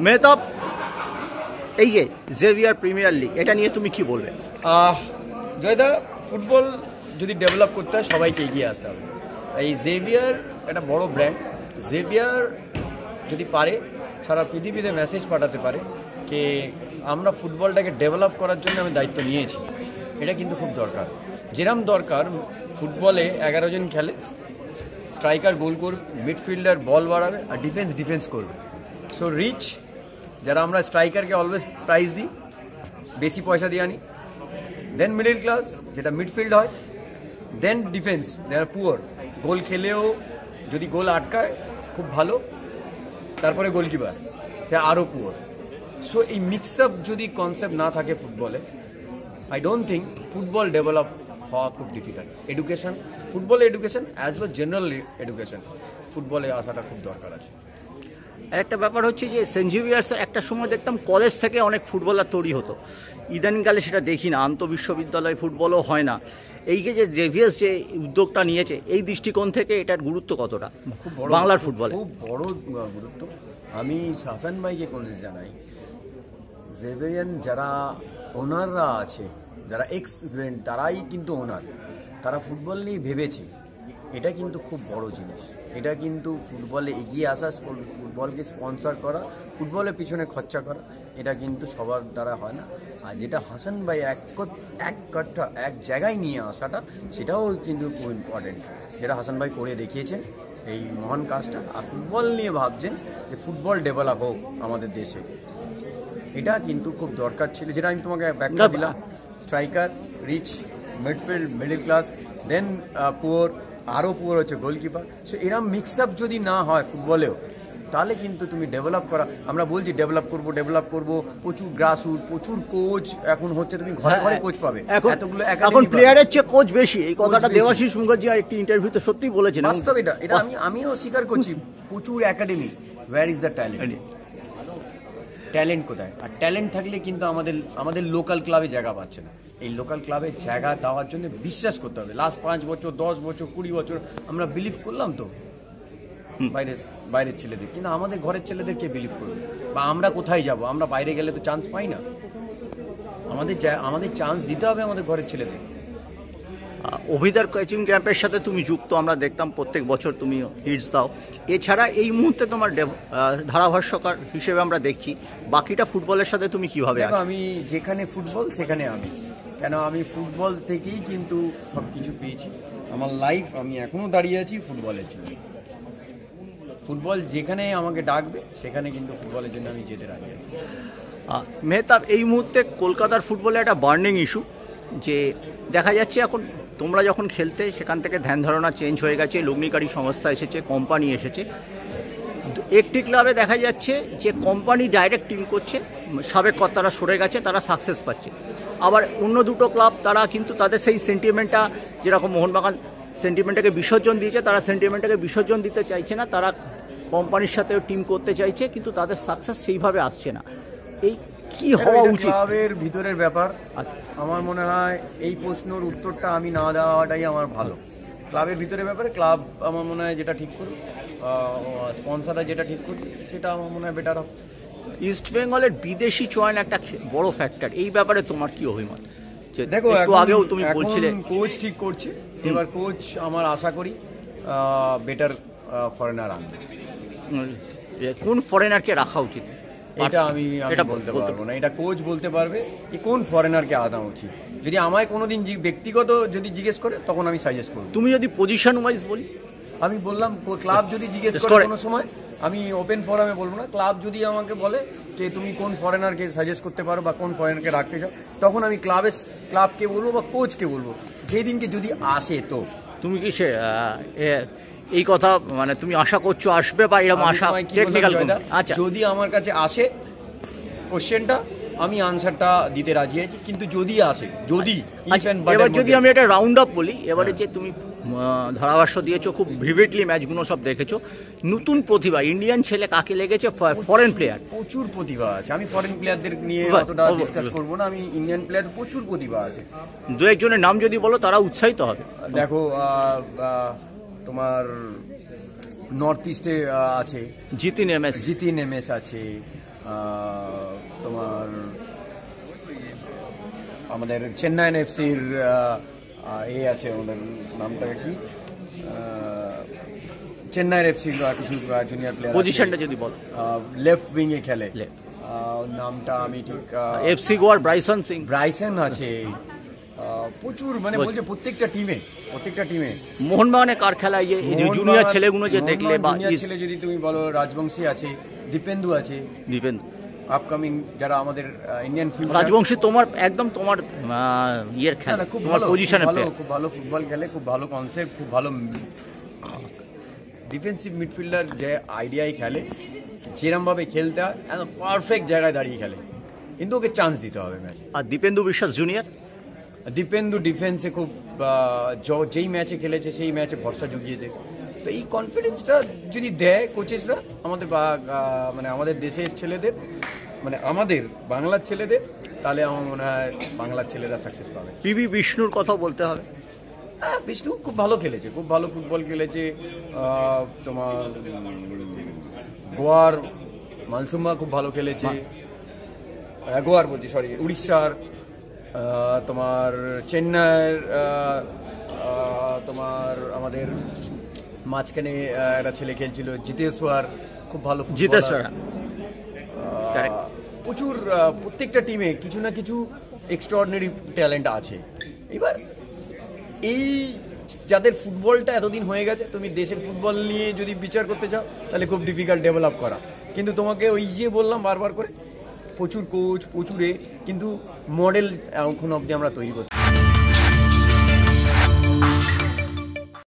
মেহতাব, এই যে Xavier premier league, এটা নিয়ে তুমি কি বলবে? জয়দা, ফুটবল যদি ডেভেলপ করতে হয় সবাইকে এগিয়ে আসতে হবে। এই জেভিয়ার একটা বড় ব্র্যান্ড। জেভিয়ার যদি পারে সারা পৃথিবীতে মেসেজ পাঠাতে পারে যে আমরা ফুটবলটাকে ডেভেলপ করার জন্য আমি দায়িত্ব নিয়েছি, এটা কিন্তু খুব দরকার। যেরম দরকার ফুটবলে 11 জন খেলে, স্ট্রাইকার গোল করবে, মিডফিল্ডার বল বাড়াবে, আর ডিফেন্স করবে। সো রিচ যারা আমরা স্ট্রাইকারকে অলওয়েজ প্রাইজ দিই, বেশি পয়সা দিয়ে আনি, দেন মিডল ক্লাস যেটা মিডফিল্ড হয়, দেন ডিফেন্স যারা পুয়ার, গোল খেলেও যদি গোল আটকায় খুব ভালো, তারপরে গোলকিপার আরও পুয়ার। সো এই মিক্স আপ যদি কনসেপ্ট না থাকে ফুটবলে, I don't think football develop হওয়া খুব difficult. Education, football education as well general education, ফুটবলে আসাটা খুব দরকার আছে। একটা ব্যাপার হচ্ছে যে সেন্ট জেভিয়ার্সের একটা সময় দেখতাম কলেজ থেকে অনেক ফুটবলার তৈরি হতো, ইদানিংকালে সেটা দেখি না, আন্তঃবিশ্ববিদ্যালয় ফুটবলও হয় না। এই যে জেভিয়ার্স যে উদ্যোগটা নিয়েছে, এই দৃষ্টিকোণ থেকে এটার গুরুত্ব কতটা বাংলার ফুটবলে? খুব বড় গুরুত্ব। আমি হাসান ভাইকে কোন জানাই, জেভিয়ান যারা ওনাররা আছে, যারা এক্সপিরিয়েন্স, তারাই কিন্তু ওনার, তারা ফুটবল নিয়ে ভেবেছে। এটা কিন্তু খুব বড় জিনিস। এটা কিন্তু ফুটবলে এগিয়ে আসা, ফুটবলকে স্পন্সর করা, ফুটবলের পিছনে খরচা করা, এটা কিন্তু সবার দ্বারা হয় না। আর যেটা হাসান ভাই এক জায়গায় নিয়ে আসাটা, সেটাও কিন্তু খুব ইম্পর্টেন্ট, যেটা হাসান ভাই করে দেখিয়েছেন এই মহান কাজটা। আর ফুটবল নিয়ে ভাবছেন যে ফুটবল ডেভেলপ হোক আমাদের দেশে, এটা কিন্তু খুব দরকার ছিল। যেটা আমি তোমাকে ব্যাখ্যা দিলাম, striker, rich, midfield, middle class, then poor, আরও পুয়ার হচ্ছে গোলকিপার। সো এরম মিক্স আপ যদি না হয় ফুটবলেও, তাহলে কিন্তু তুমি ডেভেলপ করা, আমরা বলছি ডেভেলপ করবো, প্রচুর গ্রাসরুট, প্রচুর কোচ এখন হচ্ছে, তুমি ঘরে ঘরে কোচ পাবে, এতগুলো এখন প্লেয়ারের চেয়ে কোচ বেশি। এই কথাটা দেবাশিস মুখার্জি একটি ইন্টারভিউতে সত্যি বলেছেন। বাস্তব এটা আমিও স্বীকার করছি। প্রচুর academy, where is the talent? Talent কোথায়? আর ট্যালেন্ট থাকলে কিন্তু আমাদের লোকাল ক্লাবে জায়গা পাচ্ছে না। এই লোকাল ক্লাবে জায়গা দেওয়ার জন্য বিশ্বাস করতে হবে। লাস্ট 5 বছর, 10 বছর, 20 বছর আমরা বিলিভ করলাম তো বাইরের ছেলেদের, কিন্তু আমাদের ঘরের ছেলেদের কে বিলিভ করবে? বা আমরা কোথায় যাব? আমরা বাইরে গেলে তো চান্স পাই না। আমাদের চান্স দিতে হবে আমাদের ঘরের ছেলেদের। অভিদার কোচিং ক্যাম্পের সাথে তুমি যুক্ত, আমরা দেখতাম প্রত্যেক বছর তুমি হিটস দাও। এছাড়া এই মুহূর্তে তোমার ধারাভাষ্যকার হিসেবে আমরা দেখছি, বাকিটা ফুটবলের সাথে তুমি কিভাবে? আমি যেখানে ফুটবল সেখানে আমি ফুটবল থেকেই কিন্তু সব কিছু পেয়েছি। আমার লাইফ, আমি এখনো দাঁড়িয়ে আছি ফুটবলের জন্য। ফুটবল যেখানে আমাকে ডাকবে সেখানে কিন্তু ফুটবলের জন্য আমি যেতে রাজি আছি। মেহতাব, এই মুহূর্তে কলকাতার ফুটবলে একটা বার্নিং ইস্যু, যে দেখা যাচ্ছে এখন তোমরা যখন খেলতে, সেখান থেকে ধ্যান ধারণা চেঞ্জ হয়ে গেছে, লগ্নিকারী সংস্থা এসেছে, কোম্পানি এসেছে। একটি ক্লাবে দেখা যাচ্ছে যে কোম্পানি ডাইরেক্ট টিম করছে, সাবেক কর্তারা সরে গেছে, তারা সাকসেস পাচ্ছে। আবার অন্য দুটো ক্লাব তারা কিন্তু তাদের সেই সেন্টিমেন্টটা, যেরকম মোহনবাগান সেন্টিমেন্টটাকে বিসর্জন দিয়েছে, তারা সেন্টিমেন্টটাকে বিসর্জন দিতে চাইছে না, তারা কোম্পানির সাথেও টিম করতে চাইছে, কিন্তু তাদের সাকসেস সেইভাবে আসছে না। এই কি হওয়া উচিত? ক্লাবের ভিতরের ব্যাপার। আমার মনে হয় এই প্রশ্নের উত্তরটা আমি না দেওয়াটাই আমার ভালো। ক্লাবের ভিতরের ব্যাপারে ক্লাব আমার মনে হয় যেটা ঠিক করুক, স্পন্সররা যেটা ঠিক করুক, সেটা আমার মনে হয় বেটার হবে। ইস্ট বেঙ্গলের বিদেশি চয়ন একটা বড় ফ্যাক্টর, এই ব্যাপারে তোমার কি অভিমত? দেখো, একটু আগেও তুমি বলছিলে কোচ ঠিক করছে, এবার কোচ আমার আশা করি বেটার ফরেনার আনবে। কোন ফরেনারকে রাখা উচিত এটা আমি বলতে পারবো না, এটা কোচ বলতে পারবে কোন ফরেনারকে আনা উচিত। যদি আমায় কোনোদিন ব্যক্তিগত যদি জিজ্ঞেস করে, তখন আমি সাজেস্ট করবো। তুমি যদি পজিশন ওয়াইজ বলি, আমি বললাম ক্লাব যদি জিজ্ঞেস করে কোনো সময়, আমি ওপেন ফোরামে বলবো না, ক্লাব যদি আমাকে বলে যে তুমি কোন ফরেনারকে সাজেস্ট করতে পারো বা কোন ফরেনারকে রাখতে চাও, তখন আমি ক্লাবকে বলবো বা কোচকে বলবো, যেদিনকে যদি আসে। তো তুমি কি এই কথা মানে তুমি আশা করছো আসবে, বা এরকম আশা টেকনিক্যাল? আচ্ছা, যদি আমার কাছে আসে কোশ্চেনটা, আমি আনসারটা দিতে রাজি আছি, কিন্তু যদি আসে, এবার যদি আমি একটা রাউন্ড আপ বলি, এবারে যে তুমি ধারাভাষ্য দিয়েছো, খুব ভিভিডলি ম্যাচগুলো সব দেখেছো, নতুন প্রতিভা ইন্ডিয়ান ছেলে কাকে লেগেছে? ফরেন প্লেয়ার প্রচুর প্রতিভা আছে। আমি ফরেন প্লেয়ারদের নিয়ে অতটা ডিসকাস করবো না, আমি ইন্ডিয়ান প্লেয়ার প্রচুর প্রতিভা আছে। দু একজনের নাম যদি বলো, তারা উৎসাহিত হবে। দেখো, তোমার নর্থ ইস্টে আছে জিতিন এমএস আছে, তোমার আমাদের চেন্নাই এফসির আছে, আমাদের নামটা কি, চেন্নাইয়ের এফসির কিছু জুনিয়র প্লেয়ার, পজিশনটা যদি বল। লেফট উইং এ খেলে, নামটা আমি ঠিক, এফসি গোয়ার ব্রাইসন আছে, প্রচুর, মানে বলছে প্রত্যেকটা টিমে মোহনবাগানে কার খেলা এই যে জুনিয়র ছেলেগুলো যে দেখলে, বা ছেলে যদি তুমি বলো, রাজবংশী আছে, দীপেন্দু আছে, আপকামিং যারা আমাদের ইন্ডিয়ান ফিল্ম। রাজবংশী তোমার একদম তোমার ইয়ের খেলা, খুব তোমার পজিশনে খুব ভালো ফুটবল খেলে, খুব ভালো কনসেপ্ট, খুব ভালো ডিফেন্সিভ মিডফিল্ডার, যে আইডিয়াই খেলে, যেরম ভাবে খেলতে হয় একদম পারফেক্ট জায়গায় দাঁড়িয়ে খেলে, কিন্তু ওকে চান্স দিতে হবে ম্যাচে। আর দীপেন্দু বিশ্বাস জুনিয়র, দীপেন্দু ডিফেন্সে খুব, যেই ম্যাচে খেলেছে সেই ম্যাচে ভরসা জুগিয়েছে। তো এই কনফিডেন্সটা যদি দেয় কোচেসরা আমাদের, মানে আমাদের দেশের ছেলেদের, মানে আমাদের বাংলার ছেলেদের, তাহলে আমার মনে হয় বাংলার ছেলেরা সাকসেস পাবে। পিবি বিষ্ণুর কথা বলতে হবে। হ্যাঁ, বিষ্ণু খুব ভালো খেলেছে, খুব ভালো ফুটবল খেলেছে। তোমার গোয়ার মানসুম্মা খুব ভালো খেলেছে, গোয়ার বলছি, সরি, উড়িষ্যার, তোমার চেন্নাইয়ের, তোমার আমাদের মাঝখানে একটা ছেলে খেলছিল জিতেশ্বর, খুব ভালো জিতেশ্বর। প্রচুর, প্রত্যেকটা টিমে কিছু না কিছু এক্সট্রাঅর্ডিনারি ট্যালেন্ট আছে। এবার এই যাদের ফুটবলটা এতদিন হয়ে গেছে, তুমি দেশের ফুটবল নিয়ে যদি বিচার করতে চাও তাহলে খুব ডিফিকাল্ট ডেভেলপ করা, কিন্তু তোমাকে ওই যে বললাম বারবার করে, প্রচুর কোচ, প্রচুরে, কিন্তু মডেল এখন অবধি আমরা তৈরি করতে